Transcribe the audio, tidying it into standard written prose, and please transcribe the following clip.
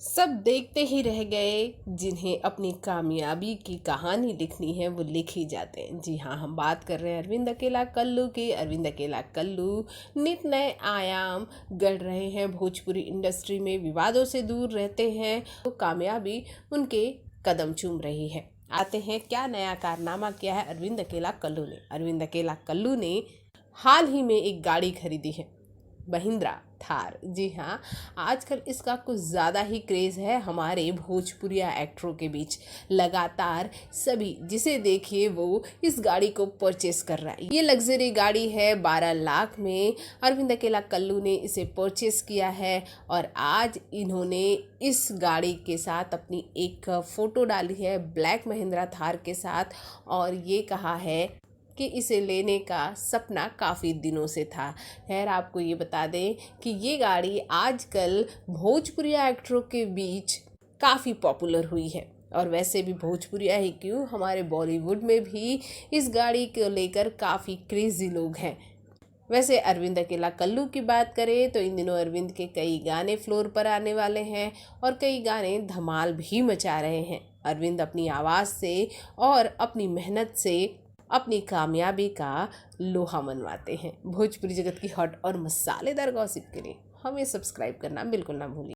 सब देखते ही रह गए। जिन्हें अपनी कामयाबी की कहानी लिखनी है वो लिख ही जाते हैं। जी हाँ, हम बात कर रहे हैं अरविंद अकेला कल्लू की। अरविंद अकेला कल्लू नित नए आयाम गढ़ रहे हैं भोजपुरी इंडस्ट्री में। विवादों से दूर रहते हैं तो कामयाबी उनके कदम चूम रही है। आते हैं क्या नया कारनामा किया है अरविंद अकेला कल्लू ने। अरविंद अकेला कल्लू ने हाल ही में एक गाड़ी खरीदी है, महिंद्रा थार। जी हाँ, आजकल इसका कुछ ज़्यादा ही क्रेज़ है हमारे भोजपुरिया एक्टरों के बीच। लगातार सभी जिसे देखिए वो इस गाड़ी को परचेस कर रहा है। ये लग्जरी गाड़ी है, 12 लाख में अरविंद अकेला कल्लू ने इसे परचेस किया है। और आज इन्होंने इस गाड़ी के साथ अपनी एक फ़ोटो डाली है ब्लैक महिंद्रा थार के साथ, और ये कहा है कि इसे लेने का सपना काफ़ी दिनों से था। खैर, आपको ये बता दें कि ये गाड़ी आजकल भोजपुरिया एक्टरों के बीच काफ़ी पॉपुलर हुई है। और वैसे भी भोजपुरिया ही क्यों, हमारे बॉलीवुड में भी इस गाड़ी को लेकर काफ़ी क्रेजी लोग हैं। वैसे अरविंद अकेला कल्लू की बात करें तो इन दिनों अरविंद के कई गाने फ्लोर पर आने वाले हैं और कई गाने धमाल भी मचा रहे हैं। अरविंद अपनी आवाज़ से और अपनी मेहनत से अपनी कामयाबी का लोहा मनवाते हैं। भोजपुरी जगत की हॉट और मसालेदार गॉसिप के लिए हमें सब्सक्राइब करना बिल्कुल ना भूलिए।